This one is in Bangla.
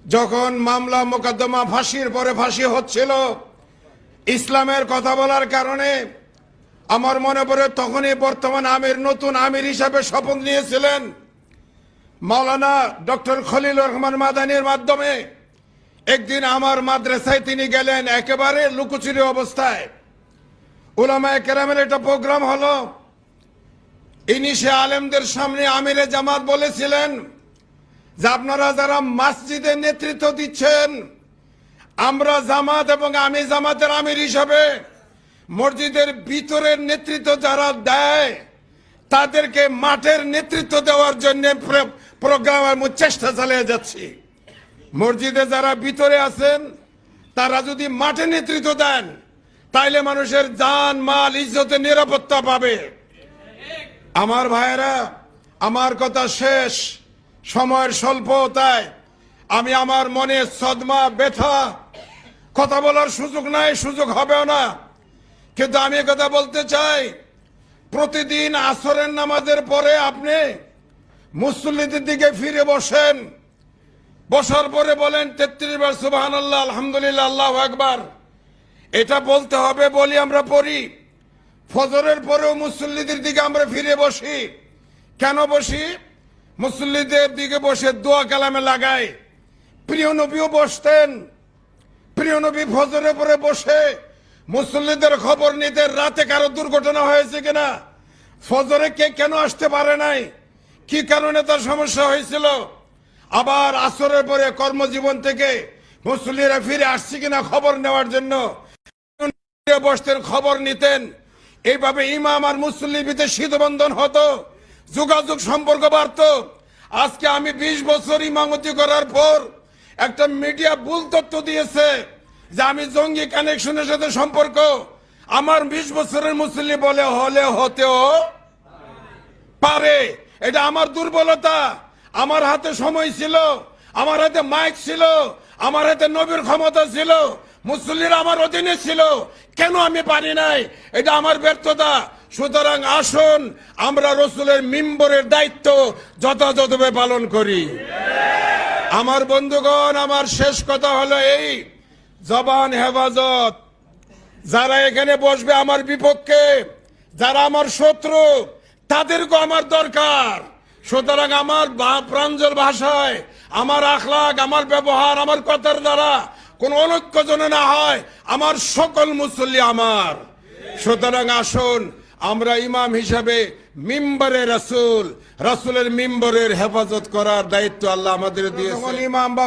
যখন মামলা মোকদ্দমা ফাঁসির পরে ফাঁসি হচ্ছিল, ইসলামের কথা বলার কারণে আমার মনে পড়ে তখনই বর্তমান আমির নতুন আমির হিসাবে শপথ নিয়েছিলেন মাওলানা ডক্টর খলিলুর রহমান মাদানির মাধ্যমে। একদিন আমার মাদ্রাসায় তিনি গেলেন একেবারে লুকোচুরি অবস্থায়। উলামায়ে কেরামের একটা প্রোগ্রাম হলো, ইনি সে আলেমদের সামনে আমিরে জামাত বলেছিলেন যে আপনারা যারা মসজিদের নেতৃত্ব দিচ্ছেন, আমরা জামাত এবং আমি জামাতের আমির হিসাবে মসজিদের ভিতরের নেতৃত্ব যারা দেয় তাদেরকে মাঠের নেতৃত্ব দেওয়ার জন্য প্রোগ্রাম চেষ্টা চালিয়ে যাচ্ছি। মসজিদে যারা ভিতরে আছেন তারা যদি মাঠে নেতৃত্ব দেন তাইলে মানুষের জান মাল ইজ্জতের নিরাপত্তা পাবে। আমার ভাইয়েরা, আমার কথা শেষ, সময়ের স্বল্পতায় আমি আমার মনে সদমা ব্যথা, কথা বলার সুযোগ নাই, সুযোগ হবেও না, কিন্তু আমি কথা বলতে চাই। প্রতিদিন আসরের নামাজের পরে আপনি মুসল্লিদের দিকে ফিরে বসেন, বসার পরে বলেন 33 বার সুবহানাল্লাহ, আলহামদুলিল্লাহ, আল্লাহু আকবার। এটা বলতে হবে বলি আমরা পড়ি। ফজরের পরেও মুসল্লিদের দিকে আমরা ফিরে বসি। কেন বসি? মুসল্লিদের দিকে বসে দোয়া কালামে লাগাই। প্রিয় নবীও বসতেন। প্রিয় নবী ফজরের পরে বসে মুসল্লিদের খবর নিতেন, রাতে কারো দুর্ঘটনা হয়েছে কিনা, ফজরে কে কেন আসতে পারে নাই, কি কারণে তার সমস্যা হয়েছিল। আবার আসরের পরে কর্মজীবন থেকে মুসল্লিরা ফিরে আসছে কিনা খবর নেওয়ার জন্য বসতেন, খবর নিতেন। এইভাবে ইমাম আর মুসল্লির ভিতরে শীতবন্ধন হতো, যোগাযোগ সম্পর্ক বাড়ত। আজকে আমি 20 বছর ইমামতি করার পর একটা মিডিয়া ভুল তথ্য দিয়েছে যে আমি জঙ্গি কানেকশনের সাথে সম্পর্ক। আমার 20 বছরের মুসল্লি বলে হলে হতেও পারে। এটা আমার দুর্বলতা। আমার হাতে সময় ছিল, আমার হাতে মাইক ছিল, আমার হাতে নবীর ক্ষমতা ছিল, মুসল্লিরা আমার অধীনে ছিল, কেন আমি পারি নাই? এটা আমার ব্যর্থতা। সুতরাং আসুন আমরা রসুলের মিম্বরের দায়িত্ব যথাযথভাবে পালন করি। আমার বন্ধুগণ, আমার শেষ কথা হলো এই, জবান হেফাজত। যারা এখানে বসবে আমার বিপক্ষে, যারা আমার শত্রু, তাদেরকে আমার দরকার। সুতরাং আমার প্রাঞ্জল ভাষায়, আমার আখলাক, আমার ব্যবহার, আমার কথার দ্বারা কোন অনৈক্য যেন না হয়। আমার সকল মুসল্লি আমার। সুতরাং আসুন আমরা ইমাম হিসাবে মিম্বরে রাসূল, রাসূলের মিম্বরের হেফাজত করার দায়িত্ব আল্লাহ আমাদের দিয়েছেন। ইমাম বা